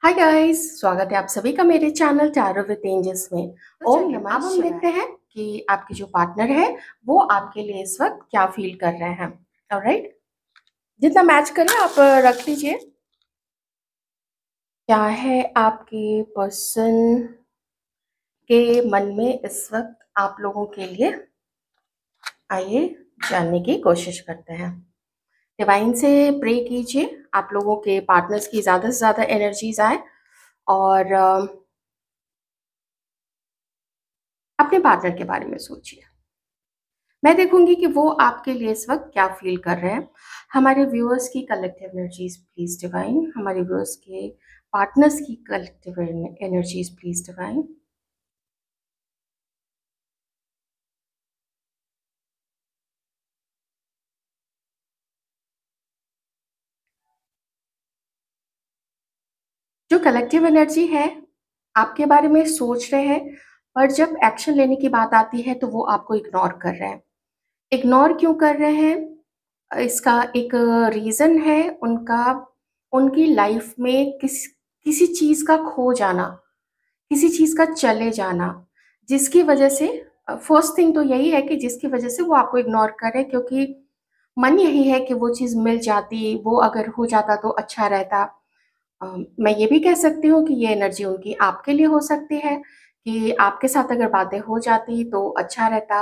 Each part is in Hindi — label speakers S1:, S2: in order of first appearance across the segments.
S1: हाय गाइस, स्वागत है आप सभी का मेरे चैनल टैरो विद एंजल्स में।
S2: तो
S1: ओम
S2: चलिए
S1: नमः
S2: अब हम
S1: शिवाय।
S2: देखते हैं कि आपके जो पार्टनर है वो आपके लिए इस वक्त क्या फील कर रहे हैं। ऑलराइट, जितना मैच करे आप रख लीजिए। क्या है आपके पर्सन के मन में इस वक्त आप लोगों के लिए, आइए जानने की कोशिश करते हैं। डिवाइन से प्रे कीजिए आप लोगों के पार्टनर्स की ज़्यादा से ज़्यादा एनर्जीज आए और अपने पार्टनर के बारे में सोचिए। मैं देखूंगी कि वो आपके लिए इस वक्त क्या फील कर रहे हैं। हमारे व्यूअर्स की कलेक्टिव एनर्जीज प्लीज डिवाइन, हमारे व्यूअर्स के पार्टनर्स की कलेक्टिव एनर्जीज प्लीज डिवाइन। जो कलेक्टिव एनर्जी है आपके बारे में सोच रहे हैं, पर जब एक्शन लेने की बात आती है तो वो आपको इग्नोर कर रहे हैं। इग्नोर क्यों कर रहे हैं, इसका एक रीजन है उनका, उनकी लाइफ में किसी चीज का खो जाना, किसी चीज का चले जाना, जिसकी वजह से फर्स्ट थिंग तो यही है कि जिसकी वजह से वो आपको इग्नोर कर रहे हैं, क्योंकि मन यही है कि वो चीज मिल जाती, वो अगर हो जाता तो अच्छा रहता। मैं ये भी कह सकती हूँ कि ये एनर्जी उनकी आपके लिए हो सकती है कि आपके साथ अगर बातें हो जाती तो अच्छा रहता।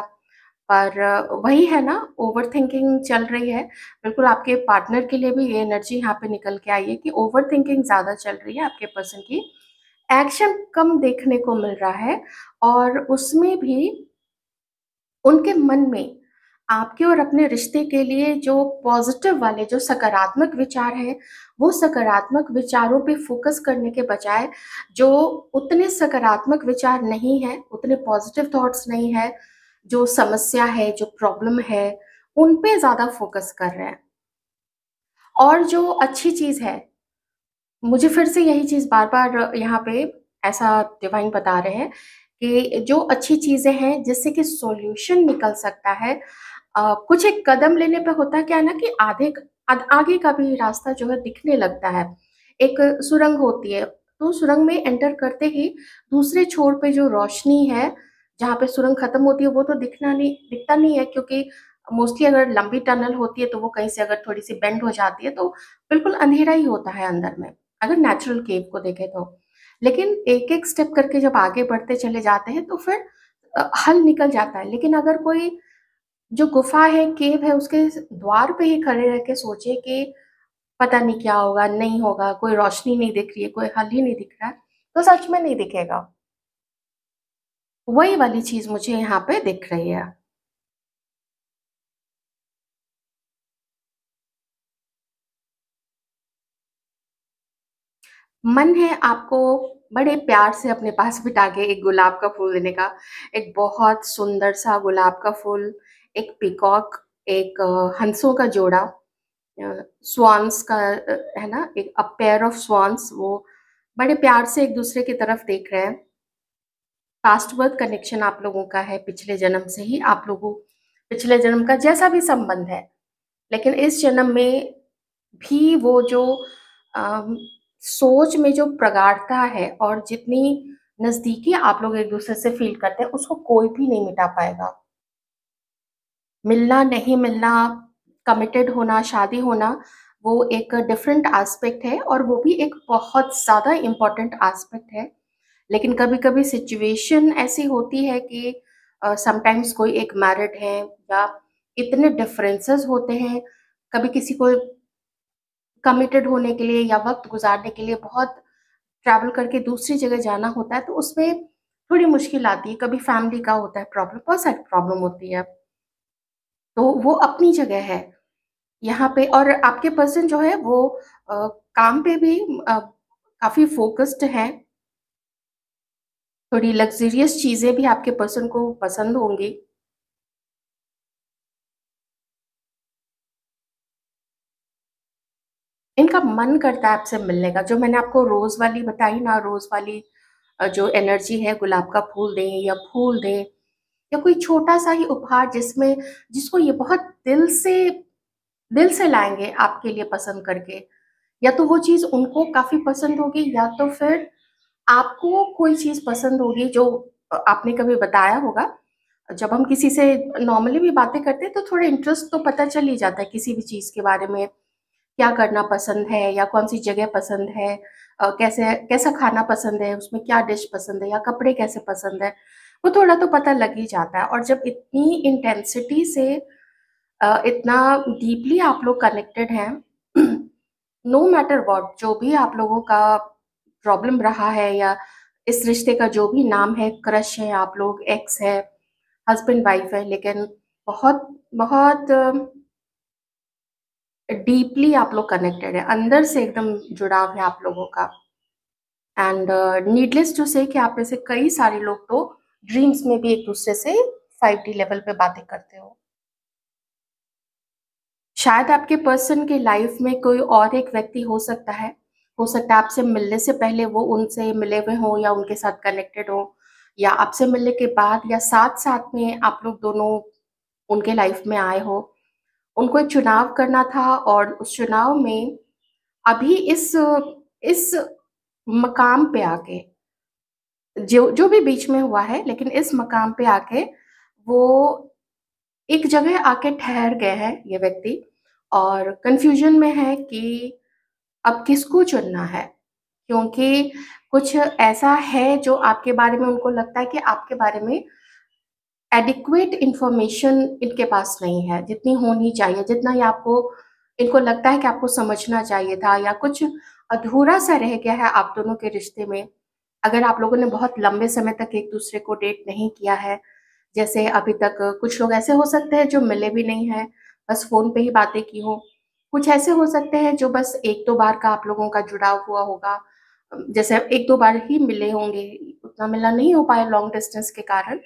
S2: पर वही है ना, ओवर थिंकिंग चल रही है। बिल्कुल आपके पार्टनर के लिए भी ये एनर्जी यहाँ पे निकल के आई है कि ओवर थिंकिंग ज्यादा चल रही है आपके पर्सन की। एक्शन कम देखने को मिल रहा है और उसमें भी उनके मन में आपके और अपने रिश्ते के लिए जो पॉजिटिव वाले, जो सकारात्मक विचार हैं, वो सकारात्मक विचारों पे फोकस करने के बजाय जो उतने सकारात्मक विचार नहीं है, उतने पॉजिटिव थॉट्स नहीं है, जो समस्या है, जो प्रॉब्लम है, उन पे ज्यादा फोकस कर रहे हैं। और जो अच्छी चीज है, मुझे फिर से यही चीज बार बार यहाँ पे ऐसा डिवाइन बता रहे हैं कि जो अच्छी चीजें हैं जिससे कि सॉल्यूशन निकल सकता है, कुछ एक कदम लेने पे होता क्या है ना कि आगे का भी रास्ता जो है दिखने लगता है। एक सुरंग होती है, तो सुरंग में एंटर करते ही दूसरे छोर पे जो रोशनी है, जहाँ पे सुरंग खत्म होती है, वो तो दिखता नहीं है, क्योंकि मोस्टली अगर लंबी टनल होती है तो वो कहीं से अगर थोड़ी सी बेंड हो जाती है तो बिल्कुल अंधेरा ही होता है अंदर में, अगर नेचुरल केव को देखें तो। लेकिन एक एक स्टेप करके जब आगे बढ़ते चले जाते हैं तो फिर हल निकल जाता है। लेकिन अगर कोई जो गुफा है, केव है, उसके द्वार पे ही खड़े रह के सोचे कि पता नहीं क्या होगा, नहीं होगा, कोई रोशनी नहीं दिख रही है, कोई हल ही नहीं दिख रहा है, तो सच में नहीं दिखेगा। वही वाली चीज मुझे यहाँ पे दिख रही है। मन है आपको बड़े प्यार से अपने पास बिठा के एक गुलाब का फूल देने का, एक बहुत सुंदर सा गुलाब का फूल, एक पिकॉक, एक हंसों का जोड़ा, स्वान्स का, है ना, एक अ पेयर ऑफ स्वान्स, वो बड़े प्यार से एक दूसरे की तरफ देख रहे हैं। पास्ट बर्थ कनेक्शन आप लोगों का है, पिछले जन्म से ही आप लोगों, पिछले जन्म का जैसा भी संबंध है, लेकिन इस जन्म में भी वो जो अम, सोच में जो प्रगाढ़ता है और जितनी नजदीकी आप लोग एक दूसरे से फील करते हैं, उसको कोई भी नहीं मिटा पाएगा। मिलना नहीं मिलना, कमिटेड होना, शादी होना, वो एक डिफरेंट एस्पेक्ट है और वो भी एक बहुत ज़्यादा इम्पोर्टेंट एस्पेक्ट है। लेकिन कभी-कभी सिचुएशन ऐसी होती है कि समटाइम्स कोई एक मैरिड है या इतने डिफरेंसेस होते हैं, कभी किसी को कमिटेड होने के लिए या वक्त गुजारने के लिए बहुत ट्रैवल करके दूसरी जगह जाना होता है, तो उसमें थोड़ी मुश्किल आती है। कभी फैमिली का होता है प्रॉब्लम, बहुत सारी प्रॉब्लम होती है, तो वो अपनी जगह है यहाँ पे। और आपके पर्सन जो है वो काम पे भी काफी फोकस्ड है। थोड़ी लग्जरियस चीजें भी आपके पर्सन को पसंद होंगी। इनका मन करता है आपसे मिलने का, जो मैंने आपको रोज वाली बताई ना, रोज वाली जो एनर्जी है, गुलाब का फूल दें या फूल दें या कोई छोटा सा ही उपहार जिसमें, जिसको ये बहुत दिल से लाएंगे आपके लिए पसंद करके, या तो वो चीज़ उनको काफ़ी पसंद होगी या तो फिर आपको कोई चीज़ पसंद होगी जो आपने कभी बताया होगा। जब हम किसी से नॉर्मली भी बातें करते हैं तो थोड़ा इंटरेस्ट तो पता चल ही जाता है किसी भी चीज़ के बारे में, क्या करना पसंद है या कौन-सी जगह पसंद है, कैसे कैसा खाना पसंद है, उसमें क्या डिश पसंद है या कपड़े कैसे पसंद है, वो थोड़ा तो पता लग ही जाता है। और जब इतनी इंटेंसिटी से इतना डीपली आप लोग कनेक्टेड हैं, नो मैटर व्हाट, जो भी आप लोगों का प्रॉब्लम रहा है या इस रिश्ते का जो भी नाम है, क्रश है आप लोग, एक्स है, हस्बैंड वाइफ है, लेकिन बहुत बहुत डीपली आप लोग कनेक्टेड है, अंदर से एकदम जुड़ाव है आप लोगों का। एंड नीडलेस टू से कि आप में से कई सारे लोग तो ड्रीम्स में भी एक दूसरे से 5D लेवल पे बातें करते हो। शायद आपके पर्सन के लाइफ में कोई और एक व्यक्ति हो सकता है। हो सकता है आपसे मिलने से पहले वो उनसे मिले हुए हों या उनके साथ कनेक्टेड हो, या आपसे मिलने के बाद या साथ-साथ में आप लोग दोनों उनके लाइफ में आए हो। उनको एक चुनाव करना था और उस चुनाव में अभी इस मकाम पे आके, जो जो भी बीच में हुआ है, लेकिन इस मकाम पे आके वो एक जगह आके ठहर गए हैं ये व्यक्ति, और कन्फ्यूजन में है कि अब किसको चुनना है। क्योंकि कुछ ऐसा है जो आपके बारे में उनको लगता है कि आपके बारे में एडिक्वेट इन्फॉर्मेशन इनके पास नहीं है, जितनी होनी चाहिए, जितना ये आपको इनको लगता है कि आपको समझना चाहिए था, या कुछ अधूरा-सा रह गया है आप दोनों के रिश्ते में। अगर आप लोगों ने बहुत लंबे समय तक एक-दूसरे को डेट नहीं किया है, जैसे अभी तक कुछ लोग ऐसे हो सकते हैं जो मिले भी नहीं हैं, बस फ़ोन पे ही बातें की हों। कुछ ऐसे हो सकते हैं जो बस 1-2 बार का आप लोगों का जुड़ाव हुआ होगा। जैसे 1-2 बार ही मिले होंगे, उतना मिलना नहीं हो पाया लॉन्ग डिस्टेंस के कारण।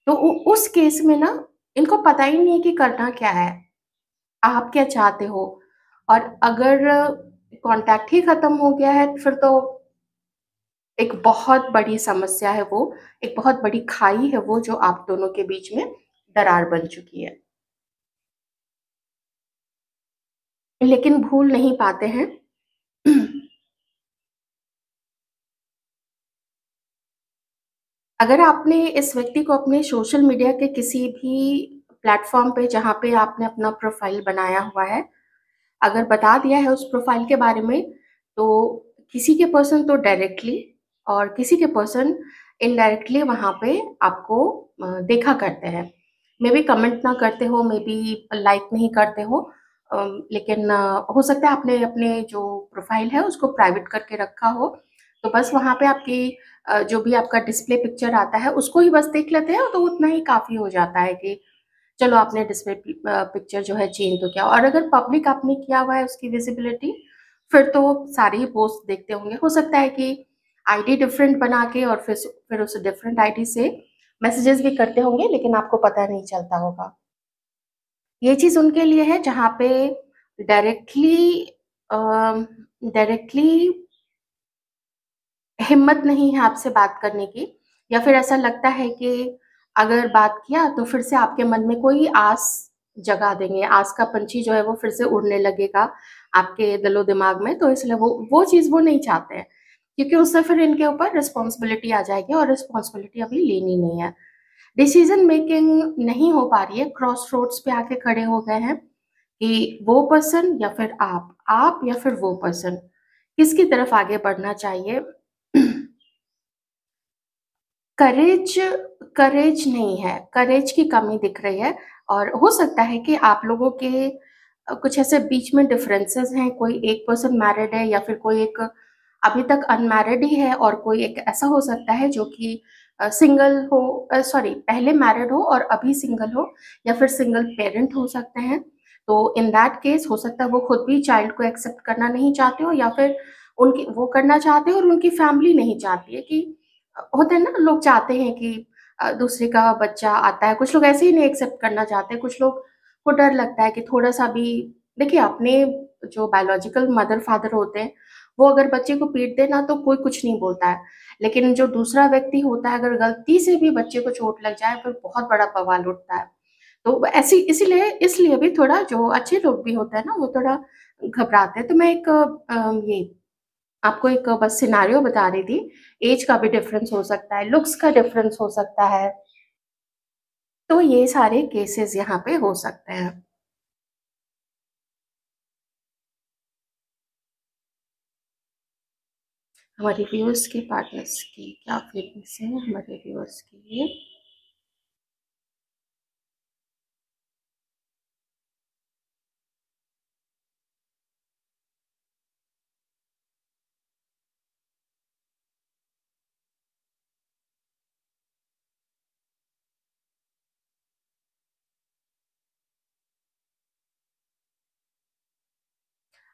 S2: तो उ उस केस में ना इनको पता ही नहीं है कि करना क्या है, आप क्या चाहते हो? और अगर कॉन्टैक्ट ही खत्म हो गया है फिर तो एक बहुत बड़ी समस्या है वो, एक बहुत बड़ी खाई है वो जो आप दोनों के बीच में दरार बन चुकी है। लेकिन भूल नहीं पाते हैं। अगर आपने इस व्यक्ति को अपने सोशल मीडिया के किसी भी प्लेटफ़ॉर्म पे जहाँ पे आपने अपना प्रोफ़ाइल बनाया हुआ है, अगर बता दिया है उस प्रोफ़ाइल के बारे में, तो किसी के पर्सन तो डायरेक्टली और किसी के पर्सन इनडायरेक्टली वहाँ पे आपको देखा करते हैं। मेबी कमेंट ना करते हो, मेबी लाइक नहीं करते हो, लेकिन हो सकता है आपने अपने जो प्रोफ़ाइल है उसको प्राइवेट करके रखा हो, तो बस वहाँ पे आपकी जो भी आपका डिस्प्ले पिक्चर आता है उसको ही बस देख लेते हैं, तो उतना ही काफ़ी हो जाता है कि चलो आपने डिस्प्ले पिक्चर जो है चेंज तो किया। और अगर पब्लिक आपने किया हुआ है उसकी विज़िबिलिटी, फिर तो सारे ही पोस्ट देखते होंगे। हो सकता है कि आईडी डिफरेंट बना के और फिर उस डिफरेंट आईडी से मैसेजेस भी करते होंगे, लेकिन आपको पता नहीं चलता होगा। ये चीज़ उनके लिए है जहाँ पे डायरेक्टली अ, डायरेक्टली हिम्मत नहीं है आपसे बात करने की, या फिर ऐसा लगता है कि अगर बात किया तो फिर से आपके मन में कोई आस जगा देंगे, आस का पंछी जो है वो फिर से उड़ने लगेगा आपके दिलो-दिमाग में, तो इसलिए वो चीज़ वो नहीं चाहते हैं, क्योंकि उससे फिर इनके ऊपर रिस्पॉन्सिबिलिटी आ जाएगी और रिस्पॉन्सिबिलिटी अभी लेनी नहीं है। डिसीज़न मेकिंग नहीं हो पा रही है, क्रॉस रोड्स पे आके खड़े हो गए हैं कि वो पर्सन या फिर आप या फिर वो पर्सन, किसकी तरफ आगे बढ़ना चाहिए। करेज करेज नहीं है, करेज की कमी दिख रही है, और हो सकता है कि आप लोगों के कुछ ऐसे बीच में डिफरेंसेस हैं, कोई एक पर्सन मैरिड है या फिर कोई एक अभी तक अनमैरिड ही है, और कोई एक ऐसा हो सकता है जो कि सिंगल हो, सॉरी, पहले मैरिड हो और अभी सिंगल हो, या फिर सिंगल पेरेंट हो सकते हैं। तो इन दैट केस हो सकता है वो खुद भी चाइल्ड को एक्सेप्ट करना नहीं चाहते हो, या फिर उनकी वो करना चाहते हो और उनकी फैमिली नहीं चाहती है कि होता है ना, लोग चाहते हैं कि दूसरे का बच्चा आता है, कुछ लोग ऐसे ही नहीं एक्सेप्ट करना चाहते, कुछ लोग को डर लगता है कि थोड़ा-सा भी, देखिए अपने जो बायोलॉजिकल मदर-फादर होते हैं, वो अगर बच्चे को पीट दें ना तो कोई कुछ नहीं बोलता है। लेकिन जो दूसरा व्यक्ति होता है, अगर गलती से भी बच्चे को चोट लग जाए फिर बहुत बड़ा बवाल उठता है। तो ऐसी इसीलिए इसलिए भी थोड़ा जो अच्छे लोग भी होते हैं ना, वो थोड़ा घबराते हैं। तो मैं एक ये आपको एक बस सिनेरियो बता रही थी। ऐज का भी डिफरेंस हो सकता है, लुक्स का डिफरेंस हो सकता है, तो ये सारे केसेस यहाँ पे हो सकते हैं। हमारे व्यूअर्स के पार्टनर्स की क्या फीलिंग्स हैं हमारे व्यूअर्स के लिए?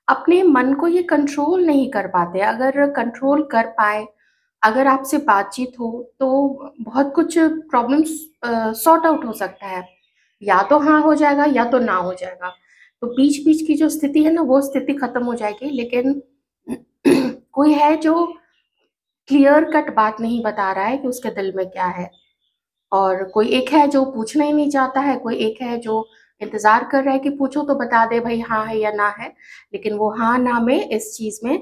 S2: अपने मन को ये कंट्रोल नहीं कर पाते। अगर कंट्रोल कर पाएँ, अगर आपसे बातचीत हो, तो बहुत कुछ प्रॉब्लम्स सॉर्ट आउट हो सकता है। या तो हाँ हो जाएगा या तो ना हो जाएगा। तो बीच-बीच की जो स्थिति है ना, वो स्थिति खत्म हो जाएगी। लेकिन कोई है जो क्लियर कट बात नहीं बता रहा है कि उसके दिल में क्या है। और कोई एक है जो पूछना ही नहीं चाहता है, कोई एक है जो इंतज़ार कर रहा है कि पूछो तो बता दे भई हाँ है या ना है। लेकिन वो हाँ, ना में इस चीज़ में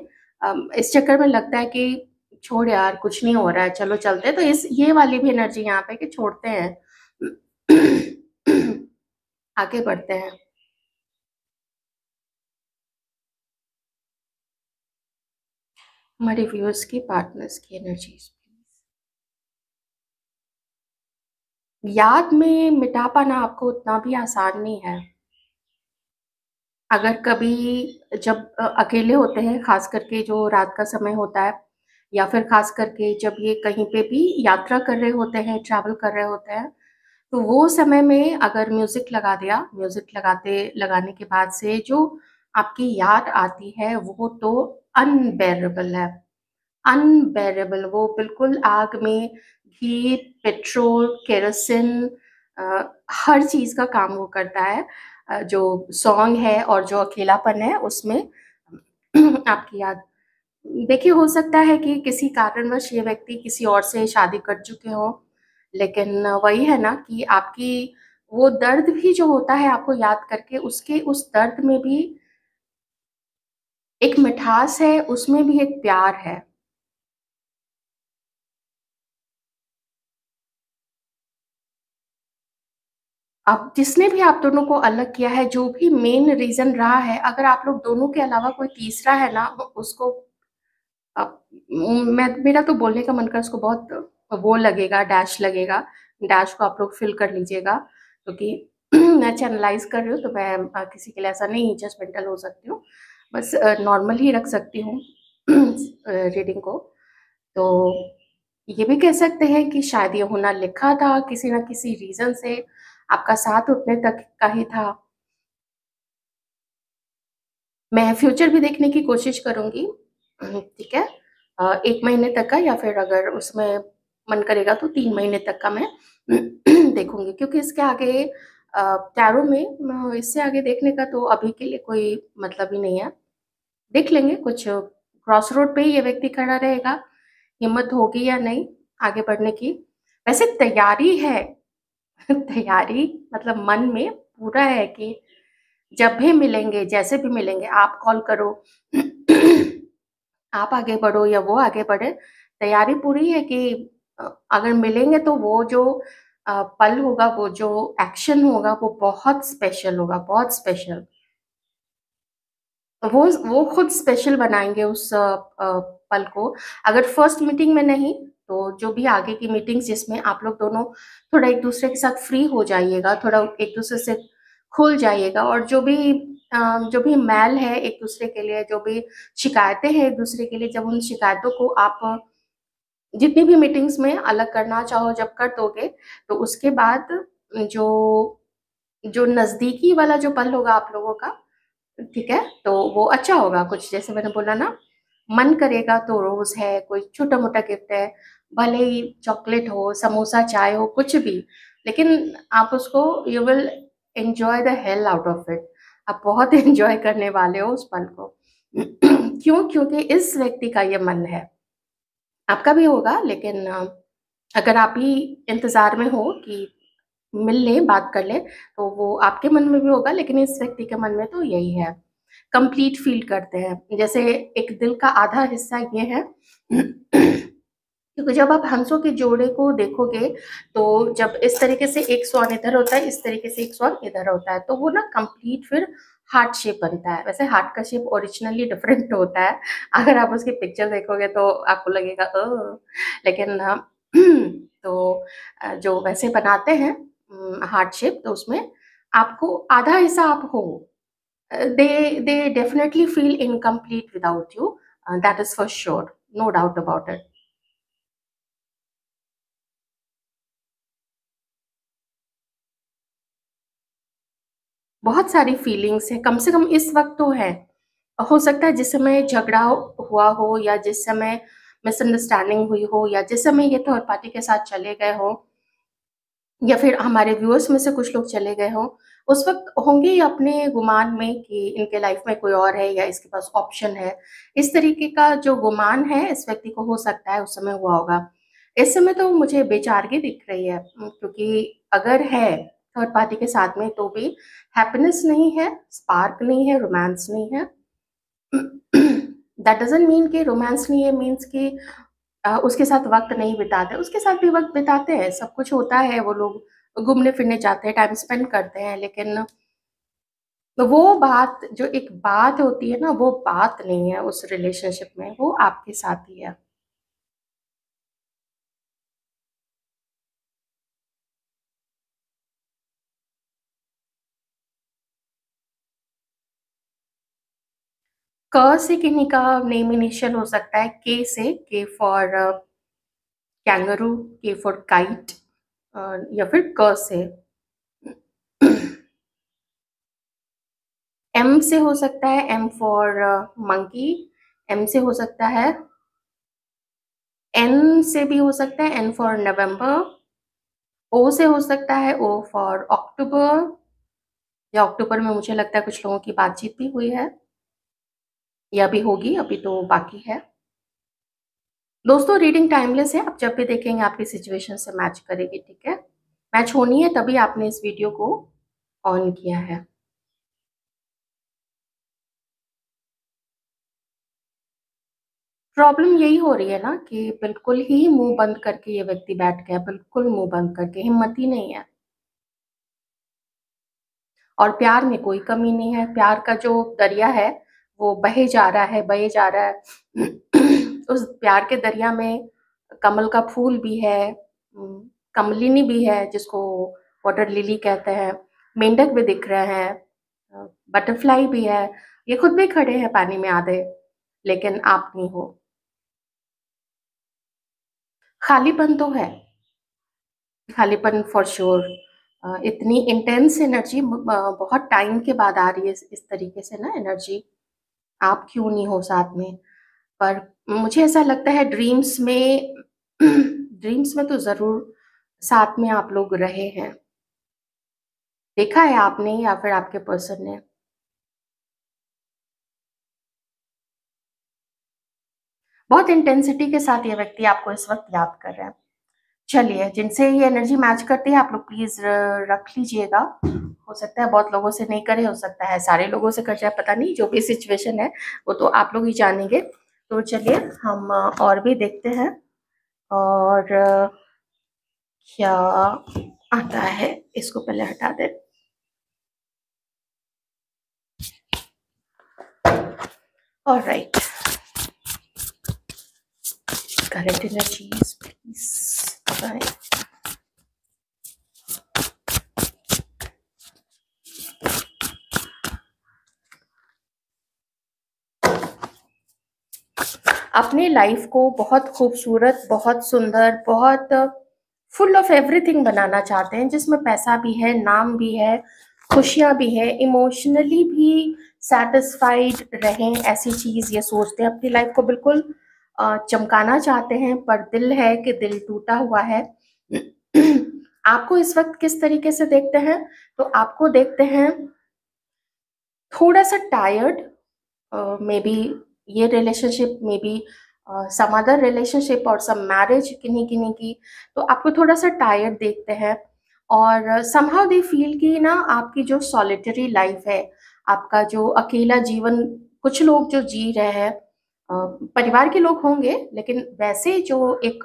S2: इस चक्कर में लगता है कि छोड़ यार कुछ नहीं हो रहा है, चलो चलते हैं। तो इस ये वाली भी एनर्जी यहाँ पे कि छोड़ते हैं। आगे बढ़ते हैं। हमारे व्यूअर्स की पार्टनर्स की एनर्जीज़ प्लीज़। याद में मिटा पाना आपको उतना भी आसान नहीं है। अगर कभी जब अकेले होते हैं, ख़ास करके जो रात का समय होता है या फिर ख़ास करके जब ये कहीं पे भी यात्रा कर रहे होते हैं, ट्रैवल कर रहे होते हैं, तो वो समय में अगर म्यूज़िक लगा दिया, म्यूज़िक लगाने के बाद से जो आपकी याद आती है, वो तो अनबेरेबल है। अनबेरेबल, वो बिल्कुल आग में घी, पेट्रोल, केरोसिन हर चीज़ का काम वो करता है। जो सॉन्ग है और जो अकेलापन है उसमें आपकी याद। देखिए, हो सकता है कि किसी कारणवश ये व्यक्ति किसी और से शादी कर चुके हों, लेकिन वही है ना कि आपकी वो दर्द भी जो होता है आपको याद करके, उसके उस दर्द में भी एक मिठास है, उसमें भी एक प्यार है। अब जिसने भी आप दोनों को अलग किया है, जो भी मेन रीज़न रहा है, अगर आप लोग दोनों के अलावा कोई तीसरा है ना, उसको अ, मैं मेरा तो बोलने का मन का उसको बहुत वो लगेगा, डैश लगेगा। डैश को आप लोग फ़िल कर लीजिएगा, क्योंकि मैं चैनलाइज़ कर रही हूँ, तो मैं किसी के लिए ऐसा नहीं जजमेंटल हो सकती हूँ। बस नॉर्मल ही रख सकती हूँ रीडिंग को। तो ये भी कह सकते हैं कि शायद ये होना लिखा था, किसी न किसी रीज़न से आपका साथ उतने तक का ही था। मैं फ्यूचर भी देखने की कोशिश करूँगी। ठीक है? 1 महीने तक का, या फिर अगर उसमें मन करेगा तो 3 महीने तक का मैं देखूँगी, क्योंकि इसके आगे टैरो में इससे आगे देखने का तो अभी के लिए कोई मतलब ही नहीं है। देख लेंगे, कुछ क्रॉस रोड पे ही ये व्यक्ति खड़ा रहेगा, हिम्मत होगी या नहीं आगे बढ़ने की। वैसे तैयारी है, तैयारी मतलब मन में पूरा है कि जब भी मिलेंगे, जैसे भी मिलेंगे, आप कॉल करो, आप आगे बढ़ो या वो आगे बढ़े, तैयारी पूरी है कि अगर मिलेंगे तो वो जो पल होगा, वो जो एक्शन होगा, वो बहुत स्पेशल होगा, बहुत स्पेशल। वो खुद स्पेशल बनाएँगे उस पल को। अगर फर्स्ट मीटिंग में नहीं, तो जो भी आगे की मीटिंग्स जिसमें आप लोग दोनों थोड़ा एक-दूसरे के साथ फ्री हो जाइएगा, थोड़ा एक-दूसरे से खुल जाइएगा, और जो भी मैल है एक-दूसरे के लिए, जो भी शिकायतें हैं एक-दूसरे के लिए, जब उन शिकायतों को आप जितनी भी मीटिंग्स में अलग करना चाहो जब कर दोगे, तो उसके बाद जो जो नज़दीकी वाला जो पल होगा आप लोगों का, ठीक है? तो वो अच्छा होगा, कुछ जैसे मैंने बोला ना, मन करेगा तो रोज़ है, कोई छोटा-मोटा गिफ्ट है, भले ही चॉकलेट हो, समोसा, चाय हो, कुछ भी, लेकिन आप उसको you will enjoy the hell out of it. आप बहुत एन्जॉय करने वाले हो उस पल को। क्यों? क्योंकि इस व्यक्ति का ये मन है। आपका भी होगा, लेकिन अगर आप ही इंतज़ार में हो कि मिल लें, बात कर लें, तो वो आपके मन में भी होगा, लेकिन इस व्यक्ति के मन में तो यही है। कंप्लीट फील करते हैं। जैसे एक दिल का आधा हिस्सा ये है क्योंकि जब आप हंसों के जोड़े को देखोगे तो जब इस तरीके से एक स्वान इधर होता है, इस तरीके से एक स्वान इधर होता है, तो वो ना कंप्लीट फिर हार्ट शेप बनता है। वैसे हार्ट का शेप ओरिजिनली डिफरेंट होता है, अगर आप उसकी पिक्चर देखोगे तो आपको लगेगा लेकिन तो जो वैसे बनाते हैं हार्ट शेप, तो उसमें आपको आधा हिस्सा आप हो, they definitely feel incomplete without you, that is for sure, no doubt about it. बहुत सारी फीलिंग्स है, कम से कम इस वक्त तो है। हो सकता है जिस समय झगड़ा हुआ हो, या जिस समय मिसअंडरस्टैंडिंग हुई हो, या जिस समय ये थर्ड पार्टी के साथ चले गए हो, या फिर हमारे व्यूअर्स में से कुछ लोग चले गए हों, उस वक़्त होंगे ही अपने गुमान में कि इनके लाइफ में कोई और है या इसके पास ऑप्शन है। इस तरीके का जो गुमान है इस व्यक्ति को, हो सकता है उस समय हुआ होगा। इस समय तो मुझे बेचारगी दिख रही है, क्योंकि अगर है थर्ड पार्टी के साथ में तो भी हैप्पीनेस नहीं है, स्पार्क नहीं है, रोमांस नहीं है। दैट डज़न्ट मीन कि रोमांस नहीं है मीन्स कि उसके साथ वक़्त नहीं बिताते, उसके साथ भी वक़्त बिताते हैं, सब कुछ होता है, वो लोग घूमने-फिरने जाते हैं, टाइम स्पेंड करते हैं, लेकिन वो बात, जो एक बात होती है ना, वो बात नहीं है उस रिलेशनशिप में, वो आपके साथ ही है। क से किन्हीं का नेम इनिशियल हो सकता है, के से, के फॉर कैंगरू, के फॉर काइट, या फिर क से। एम से हो सकता है, एम फॉर मंकी, एम से हो सकता है, एन से भी हो सकता है, एन फॉर नवंबर, ओ से हो सकता है, ओ फॉर अक्टूबर, या अक्टूबर में मुझे लगता है कुछ लोगों की बातचीत भी हुई है, या भी होगी, अभी तो बाकी है। दोस्तों रीडिंग टाइमलेस है, आप जब भी देखेंगे आपकी सिचुएशन से मैच करेगी, ठीक है? मैच होनी है तभी आपने इस वीडियो को ऑन किया है। प्रॉब्लम यही हो रही है ना कि बिल्कुल ही मुँह बंद करके ये व्यक्ति बैठ गया, बिल्कुल मुँह बंद करके, हिम्मत ही नहीं है। और प्यार में कोई कमी नहीं है, प्यार का जो दरिया है वो बहे जा रहा है, बहे जा रहा है। उस प्यार के दरिया में कमल का फूल भी है, कमलिनी भी है जिसको वाटर लिली कहते हैं, मेंढक भी दिख रहे हैं, बटरफ्लाई भी है, ये खुद भी खड़े हैं पानी में आधे, लेकिन आप नहीं हो। खालीपन तो है, खालीपन फॉर श्योर। इतनी इंटेंस एनर्जी बहुत टाइम के बाद आ रही है, इस तरीके से ना एनर्जी, आप क्यों नहीं हो साथ में। पर मुझे ऐसा लगता है ड्रीम्स में ड्रीम्स में तो ज़रूर साथ में आप लोग रहे हैं। देखा है आपने या फिर आपके पर्सन ने। बहुत इंटेंसिटी के साथ ये व्यक्ति आपको इस वक़्त याद कर रहा है। चलिए, जिनसे ये एनर्जी मैच करती है आप लोग प्लीज़ रख लीजिएगा। हो सकता है बहुत लोगों से नहीं करे, हो सकता है सारे लोगों से कर जाए, पता नहीं, जो भी सिचुएशन है वो तो आप लोग ही जानेंगे। तो चलिए हम और भी देखते हैं, और क्या आता है, इसको पहले हटा दें। ऑलराइट, करंट एनर्जीज प्लीज बताएं। अपनी लाइफ को बहुत खूबसूरत, बहुत सुंदर, बहुत फुल ऑफ एवरीथिंग बनाना चाहते हैं, जिसमें पैसा भी है, नाम भी है, खुशियाँ भी है, इमोशनली भी सैटिस्फाइड रहें, ऐसी चीज़ ये सोचते हैं। अपनी लाइफ को बिल्कुल चमकाना चाहते हैं, पर दिल है कि दिल टूटा हुआ है। आपको इस वक्त किस तरीके से देखते हैं? तो आपको देखते हैं थोड़ा सा टायर्ड, मे बी ये relationship, maybe some other relationship और सम मैरिज किन्हीं किन्हीं की, तो आपको थोड़ा सा टायर्ड देखते हैं। और समहाउ दे फील कि ना आपकी जो सॉलिटरी लाइफ है, आपका जो अकेला जीवन कुछ लोग जो जी रहे हैं, परिवार के लोग होंगे, लेकिन वैसे जो एक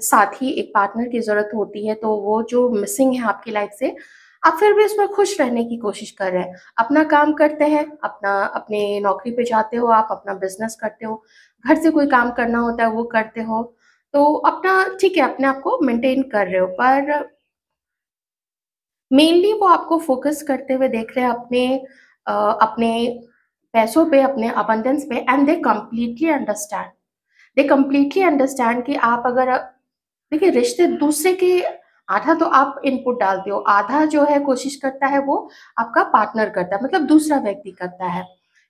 S2: साथी, एक पार्टनर की ज़रूरत होती है, तो वो जो मिसिंग है आपकी लाइफ से, आप फिर भी उसमें खुश रहने की कोशिश कर रहे हैं। अपना काम करते हैं, अपने नौकरी पे जाते हो आप, अपना बिज़नेस करते हो, घर से कोई काम करना होता है वो करते हो, तो अपना ठीक है, अपने आप को मेंटेन कर रहे हो, पर मेनली वो आपको फ़ोकस करते हुए देख रहे हैं अपने पैसों पे, अपने अबंडेंस पे, एंड दे कंप्लीटली अंडरस्टैंड कि आप अगर देखिए, रिश्ते दूसरे के आधा तो आप इनपुट डालते हो, आधा जो है कोशिश करता है वो आपका पार्टनर करता है, मतलब दूसरा व्यक्ति करता है।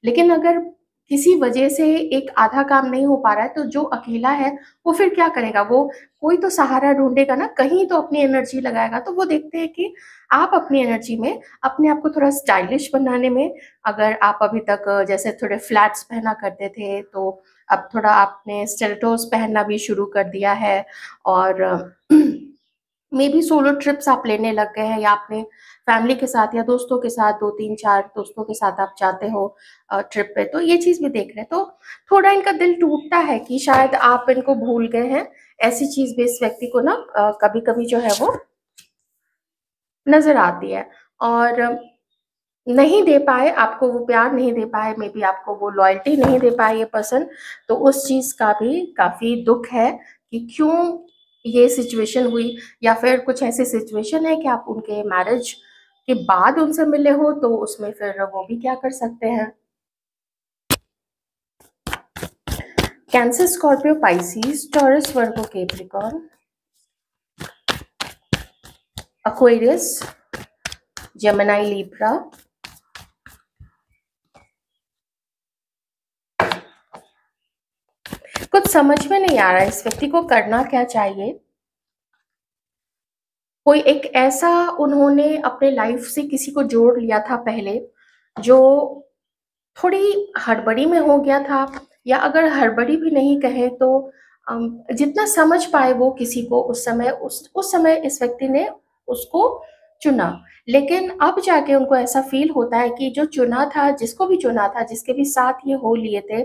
S2: लेकिन अगर किसी वजह से एक आधा काम नहीं हो पा रहा है, तो जो अकेला है वो फिर क्या करेगा? वो कोई तो सहारा ढूँढेगा ना, कहीं तो अपनी एनर्जी लगाएगा। तो वो देखते हैं कि आप अपनी एनर्जी में अपने आप को थोड़ा स्टाइलिश बनाने में, अगर आप अभी तक जैसे थोड़े फ्लैट्स पहना करते थे, तो अब थोड़ा आपने स्टिलेटोज़ पहनना भी शुरू कर दिया है, और मे बी सोलो ट्रिप्स आप लेने लग गए हैं, या अपने फैमिली के साथ या दोस्तों के साथ 2-3-4 दोस्तों के साथ आप जाते हो ट्रिप पे, तो ये चीज़ भी देख रहे हैं। तो थोड़ा इनका दिल टूटता है कि शायद आप इनको भूल गए हैं। ऐसी चीज़ भी इस व्यक्ति को ना कभी-कभी जो है वो नज़र आती है, और नहीं दे पाए, आपको वो प्यार नहीं दे पाए, मे बी आपको वो लॉयल्टी नहीं दे पाए ये पर्सन, तो उस चीज़ का भी काफ़ी दुःख है कि क्यों ये सिचुएशन हुई, या फिर कुछ ऐसी सिचुएशन है कि आप उनके मैरिज के बाद उनसे मिले हो, तो उसमें फिर वो भी क्या कर सकते हैं। कैंसर, स्कॉर्पियो, पाइसिस, टॉरस, वर्गो, कैप्रिकॉर्न, एक्वेरियस, जेमिनी, लिब्रा। कुछ समझ में नहीं आ रहा है इस व्यक्ति को करना क्या चाहिए। कोई एक ऐसा उन्होंने अपने लाइफ से किसी को जोड़ लिया था पहले, जो थोड़ी हड़बड़ी में हो गया था, या अगर हड़बड़ी भी नहीं कहें तो जितना समझ पाए वो किसी को उस समय इस व्यक्ति ने उसको चुना। लेकिन अब जाके उनको ऐसा फ़ील होता है कि जो चुना था, जिसको भी चुना था, जिसके भी साथ ये हो लिए थे,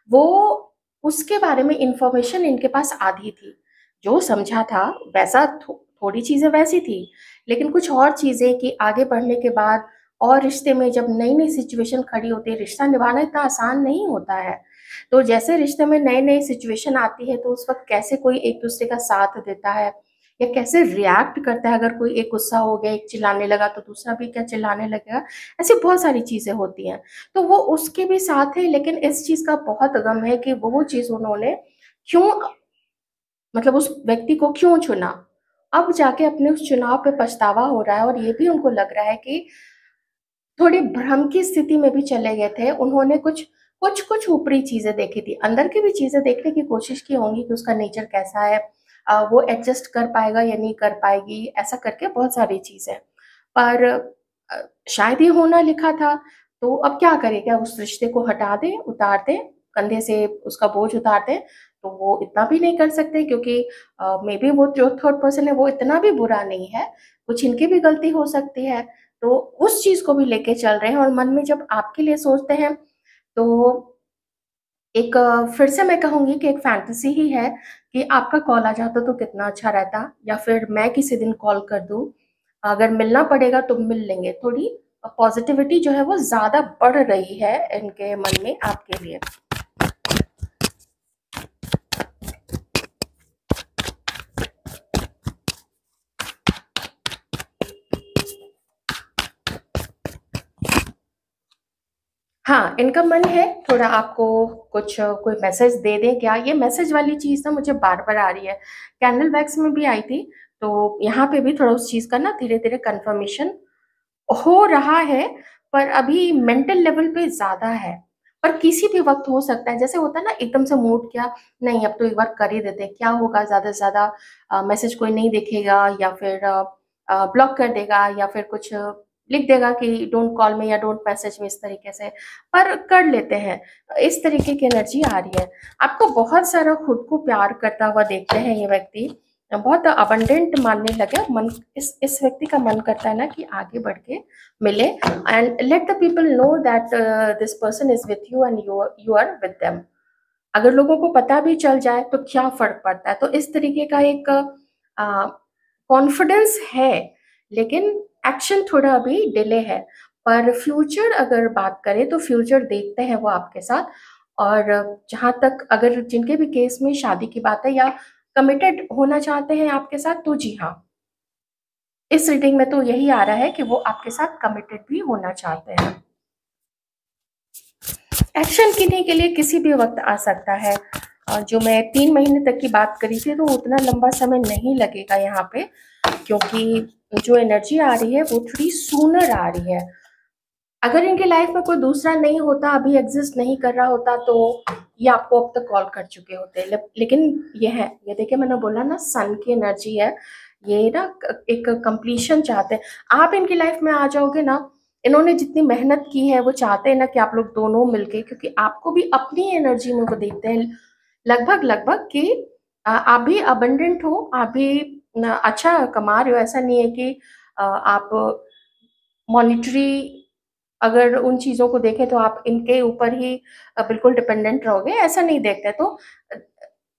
S2: वो उसके बारे में इन्फॉर्मेशन इनके पास आधी थी। जो समझा था वैसा थोड़ी चीज़ें वैसी थी, लेकिन कुछ और चीज़ें कि आगे बढ़ने के बाद, और रिश्ते में जब नई-नई सिचुएशन खड़ी होती है, रिश्ता निभाना इतना आसान नहीं होता है। तो जैसे रिश्ते में नई-नई सिचुएशन आती है, तो उस वक़्त कैसे कोई एक-दूसरे का साथ देता है, या कैसे रिएक्ट करता है, अगर कोई एक गुस्सा हो गया, एक चिल्लाने लगा, तो दूसरा भी क्या चिल्लाने लगेगा, ऐसी बहुत सारी चीज़ें होती हैं। तो वो उसके भी साथ है, लेकिन इस चीज़ का बहुत गम है कि वो चीज़ उन्होंने क्यों, मतलब उस व्यक्ति को क्यों चुना? अब जाके अपने उस चुनाव पे पछतावा हो रहा है, और ये भी उनको लग रहा है कि थोड़ी भ्रम की स्थिति में भी चले गए थे। उन्होंने कुछ ऊपरी चीज़ें देखी थी, अंदर की भी चीज़ें देखने की कोशिश की होंगी कि उसका नेचर कैसा है, वो एडजस्ट कर पाएगा या नहीं कर पाएगी, ऐसा करके बहुत सारी चीज़ें। पर शायद ये होना लिखा था, तो अब क्या करें? क्या उस रिश्ते को हटा दें, उतार दें, कंधे से उसका बोझ उतार दें? तो वो इतना भी नहीं कर सकते, क्योंकि मेबी वो जो थर्ड पर्सन है वो इतना भी बुरा नहीं है, कुछ इनकी भी गलती हो सकती है। तो उस चीज़ को भी लेके चल रहे हैं, और मन में जब आपके लिए सोचते हैं, तो एक फिर से मैं कहूँगी कि एक फैंटेसी ही है कि आपका कॉल आ जाता तो कितना अच्छा रहता, या फिर मैं किसी दिन कॉल कर दूँ। अगर मिलना पड़ेगा तो मिल लेंगे। थोड़ी पॉज़िटिविटी जो है वो ज़्यादा बढ़ रही है इनके मन में आपके लिए। हाँ, इनका मन है थोड़ा आपको कुछ कोई मैसेज दे दें क्या? ये मैसेज वाली चीज़ ना मुझे बार-बार आ रही है। कैंडल वैक्स में भी आई थी, तो यहाँ पे भी थोड़ा उस चीज़ का ना धीरे-धीरे कन्फर्मेशन हो रहा है, पर अभी मेंटल लेवल पे ज़्यादा है। पर किसी भी वक़्त हो सकता है, जैसे होता है ना एकदम से मूड किया, नहीं अब तो एक बार कर ही देते हैं, क्या होगा ज़्यादा से ज़्यादा मैसेज कोई नहीं देखेगा, या फिर ब्लॉक कर देगा, या फिर कुछ लिख देगा कि डोंट कॉल मी या डोंट मैसेज मी, इस तरीके से, पर कर लेते हैं। इस तरीके की एनर्जी आ रही है। आपको बहुत सारा खुद को प्यार करता हुआ देखते हैं ये व्यक्ति। बहुत अबंडेंट मानने लगे। मन इस व्यक्ति का मन करता है ना कि आगे बढ़ के मिले and let the people know that this person is with you and you are with them. अगर लोगों को पता भी चल जाए तो क्या फर्क पड़ता है। तो इस तरीके का एक कॉन्फिडेंस है, लेकिन एक्शन थोड़ा अभी डिले है। पर फ्यूचर अगर बात करें तो फ्यूचर देखते हैं वो आपके साथ। और जहां तक अगर जिनके भी केस में शादी की बात है या कमिटेड होना चाहते हैं आपके साथ, तो जी हाँ, इस रीडिंग में तो यही आ रहा है कि वो आपके साथ कमिटेड भी होना चाहते हैं। एक्शन किन्हीं के लिए किसी भी वक्त आ सकता है। जो मैं 3 महीने तक की बात करी थी, तो उतना लंबा समय नहीं लगेगा यहाँ पे, क्योंकि जो एनर्जी आ रही है वो थोड़ी सूनर आ रही है। अगर इनकी लाइफ में कोई दूसरा नहीं होता, अभी एग्जिस्ट नहीं कर रहा होता, तो ये आपको अब तक कॉल कर चुके होते। लेकिन ये है, ये देखिए मैंने बोला ना, सन की एनर्जी है ये ना, एक कंप्लीशन चाहते हैं। आप इनकी लाइफ में आ जाओगे ना, इन्होंने जितनी मेहनत की है वो चाहते हैं ना कि आप लोग दोनों मिलके, क्योंकि आपको भी अपनी एनर्जी में वो देखते हैं लगभग लगभग कि आप भी अबंडेंट हो, आप भी अच्छा कमा रहे हो। ऐसा नहीं है कि आप मॉनिटरी अगर उन चीज़ों को देखें तो आप इनके ऊपर ही बिल्कुल डिपेंडेंट रहोगे, ऐसा नहीं देखते। तो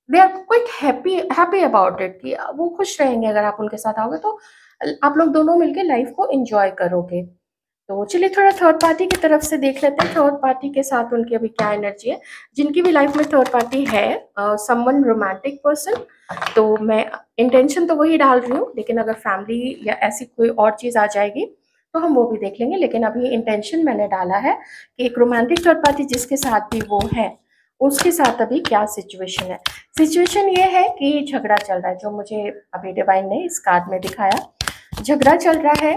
S2: they are quite happy happy about it कि वो खुश रहेंगे अगर आप उनके साथ आओगे, तो आप लोग दोनों मिलके लाइफ को एंजॉय करोगे। तो चलिए थोड़ा थर्ड पार्टी की तरफ से देख लेते हैं, थर्ड पार्टी के साथ उनकी अभी क्या एनर्जी है। जिनकी भी लाइफ में थर्ड पार्टी है, समवन रोमांटिक पर्सन, तो मैं इंटेंशन तो वही डाल रही हूँ, लेकिन अगर फैमिली या ऐसी कोई और चीज़ आ जाएगी तो हम वो भी देख लेंगे। लेकिन अभी इंटेंशन मैंने डाला है कि एक रोमांटिक थर्ड पार्टी जिसके साथ भी वो है, उसके साथ अभी क्या सिचुएशन है। सिचुएशन ये है कि झगड़ा चल रहा है, जो मुझे अभी डिवाइन ने इस कार्ड में दिखाया। झगड़ा चल रहा है,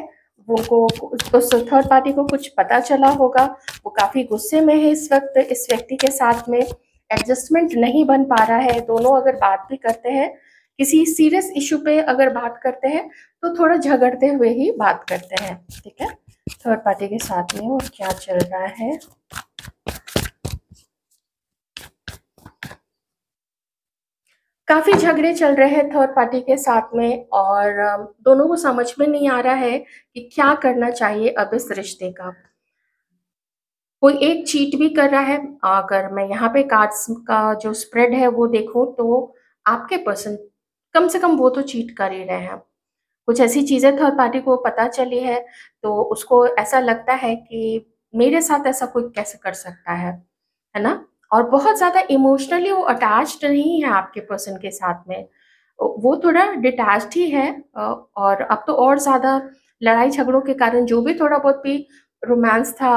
S2: वो को उस थर्ड पार्टी को कुछ पता चला होगा, वो काफी गुस्से में है इस वक्त। इस व्यक्ति के साथ में एडजस्टमेंट नहीं बन पा रहा है। दोनों अगर बात भी करते हैं, किसी सीरियस इशू पे अगर बात करते हैं, तो थोड़ा झगड़ते हुए ही बात करते हैं। ठीक है, थर्ड पार्टी के साथ में और क्या चल रहा है। काफी झगड़े चल रहे हैं थर्ड पार्टी के साथ में, और दोनों को समझ में नहीं आ रहा है कि क्या करना चाहिए अब इस रिश्ते का। कोई एक चीट भी कर रहा है। अगर मैं यहाँ पे कार्ड्स का जो स्प्रेड है वो देखूं, तो आपके पर्सन कम से कम वो तो चीट कर ही रहे हैं। कुछ ऐसी चीजें थर्ड पार्टी को पता चली है, तो उसको ऐसा लगता है कि मेरे साथ ऐसा कोई कैसे कर सकता है ना। और बहुत ज्यादा इमोशनली वो अटैच्ड नहीं है आपके पर्सन के साथ में, वो थोड़ा डिटैच्ड ही है। और अब तो और ज्यादा लड़ाई झगड़ों के कारण जो भी थोड़ा बहुत भी रोमांस था,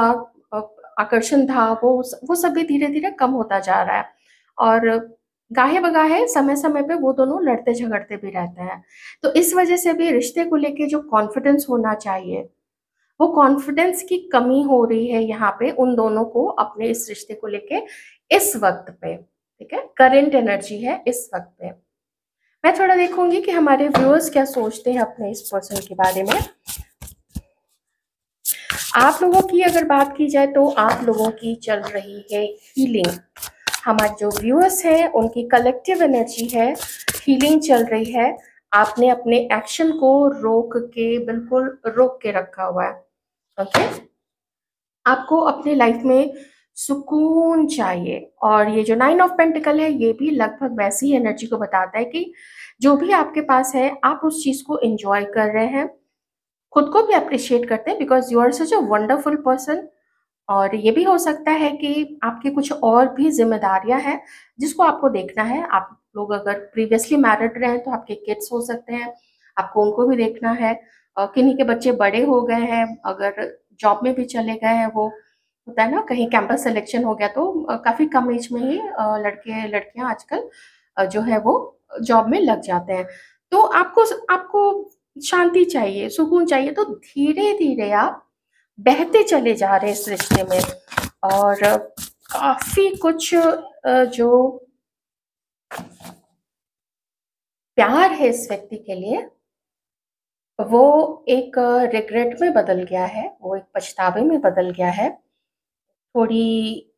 S2: अ, आकर्षण था, वो सब भी धीरे धीरे कम होता जा रहा है। और गाहे बगाहे समय समय पे वो दोनों लड़ते झगड़ते भी रहते हैं। तो इस वजह से भी रिश्ते को लेके जो कॉन्फिडेंस होना चाहिए, वो कॉन्फिडेंस की कमी हो रही है यहाँ पे उन दोनों को अपने इस रिश्ते को लेके इस वक्त पे। ठीक है, करंट एनर्जी है इस वक्त पे। मैं थोड़ा देखूंगी कि हमारे व्यूअर्स क्या सोचते हैं अपने इस पर्सन के बारे में। आप लोगों की अगर बात की जाए तो आप लोगों की चल रही है हीलिंग। हमारे जो व्यूअर्स हैं उनकी कलेक्टिव एनर्जी है, हीलिंग चल रही है। आपने अपने एक्शन को रोक के, बिल्कुल रोक के रखा हुआ है। ओके, आपको अपने लाइफ में सुकून चाहिए। और ये जो 9 ऑफ पेंटिकल है, ये भी लगभग वैसी एनर्जी को बताता है कि जो भी आपके पास है आप उस चीज को एंजॉय कर रहे हैं, खुद को भी अप्रिशिएट करते हैं, because you are such a wonderful person. और ये भी हो सकता है कि आपकी कुछ और भी जिम्मेदारियां हैं जिसको आपको देखना है। आप लोग अगर प्रीवियसली मैरिड रहे हैं तो आपके किड्स हो सकते हैं, आपको उनको भी देखना है। किन्हीं के बच्चे बड़े हो गए हैं, अगर जॉब में भी चले गए हैं, वो होता है ना, कहीं कैंपस सिलेक्शन हो गया तो काफी कम एज में ही लड़के लड़कियां आजकल जो है वो जॉब में लग जाते हैं। तो आपको आपको शांति चाहिए, सुकून चाहिए, तो धीरे धीरे आप बहते चले जा रहे हैं इस रिश्ते में। और काफी कुछ जो प्यार है इस व्यक्ति के लिए, वो एक रिग्रेट में बदल गया है, वो एक पछतावे में बदल गया है। थोड़ी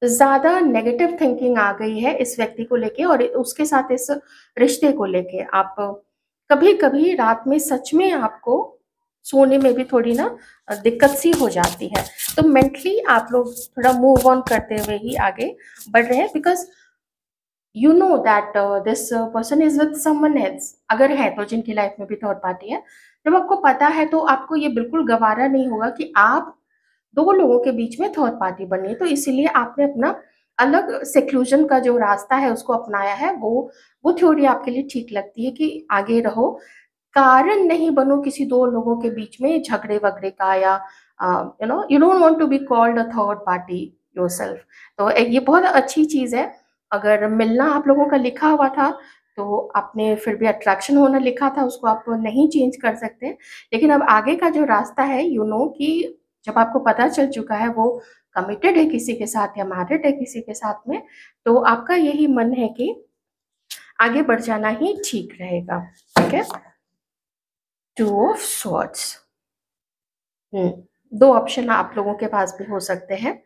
S2: ज़्यादा नेगेटिव थिंकिंग आ गई है इस व्यक्ति को लेके और उसके साथ इस रिश्ते को लेके। आप कभी-कभी रात में सच में आपको सोने में भी थोड़ी ना दिक्कत सी हो जाती है। तो मेंटली आप लोग थोड़ा मूव ऑन करते हुए ही आगे बढ़ रहे हैं, because you know that this person is with someone else, अगर है तो जिनकी लाइफ में भी थर्ड पार्टी है। जब आपको पता है तो आपको ये बिल्कुल गवारा नहीं होगा कि आप 2 लोगों के बीच में थर्ड पार्टी बनी है, तो इसीलिए आपने अपना अलग सेक्लूजन का जो रास्ता है उसको अपनाया है। वो थ्योरी आपके लिए ठीक लगती है कि आगे रहो, कारण नहीं बनो किसी 2 लोगों के बीच में झगड़े-वगड़े का, या you don't want to be called a third party yourself. तो ये बहुत अच्छी चीज़ है। अगर मिलना आप लोगों का लिखा हुआ था, तो आपने फिर भी अट्रैक्शन होना लिखा था, उसको आप नहीं चेंज कर सकते। लेकिन अब आगे का जो रास्ता है, यू नो कि जब आपको पता चल चुका है वो कमिटेड है किसी के साथ या मैरिड है किसी के साथ में, तो आपका यही मन है कि आगे बढ़ जाना ही ठीक रहेगा। ठीक है? Two of swords. 2 ऑप्शन आप लोगों के पास भी हो सकते हैं,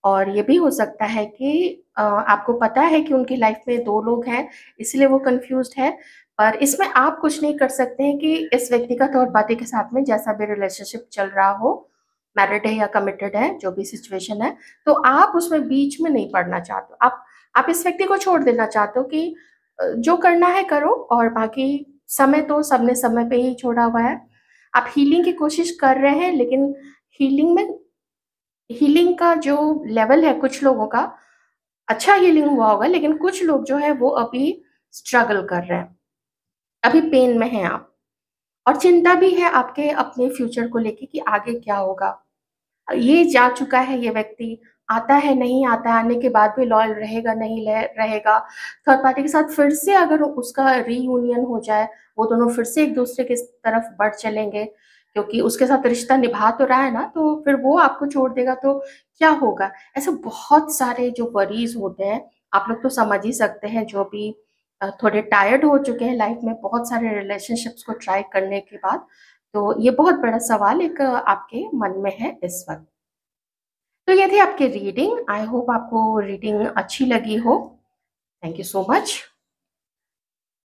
S2: और ये भी हो सकता है कि आपको पता है कि उनकी लाइफ में 2 लोग हैं, इसलिए वो कन्फ्यूज़्ड है। पर इसमें आप कुछ नहीं कर सकते हैं कि इस व्यक्ति का थर्ड पार्टी के साथ में जैसा भी रिलेशनशिप चल रहा हो, मैरिड है या कमिटेड है, जो भी सिचुएशन है, तो आप उसमें बीच में नहीं पड़ना चाहते हो। आप इस व्यक्ति को छोड़ देना चाहते हो कि जो करना है करो, और बाकी समय तो सबने समय पे ही छोड़ा हुआ है। आप हीलिंग की कोशिश कर रहे हैं, लेकिन हीलिंग में हीलिंग का जो लेवल है कुछ लोगों का, अच्छा हीलिंग हुआ होगा, लेकिन कुछ लोग जो है वो अभी स्ट्रगल कर रहे हैं, अभी पेन में हैं आप। और चिंता भी है आपके अपने फ्यूचर को लेके कि आगे क्या होगा। ये जा चुका है ये व्यक्ति, आता है, नहीं आता है, आने के बाद भी लॉयल रहेगा, नहीं रहेगा। थर्ड पार्टी के साथ फिर से अगर उसका रीयूनियन हो जाए, वो दोनों फिर से एक-दूसरे की तरफ बढ़ चलेंगे, क्योंकि उसके साथ रिश्ता निभा तो रहा है ना, तो फिर वो आपको छोड़ देगा तो क्या होगा? ऐसे बहुत सारे जो वरीज़ होते हैं, आप लोग तो समझ ही सकते हैं, जो भी थोड़े टायर्ड हो चुके हैं लाइफ में बहुत सारे रिलेशनशिप्स को ट्राई करने के बाद। तो ये बहुत बड़ा सवाल एक आपके मन में है इस वक़्त। तो ये थी आपकी रीडिंग। आई होप आपको रीडिंग अच्छी लगी हो। Thank you so much.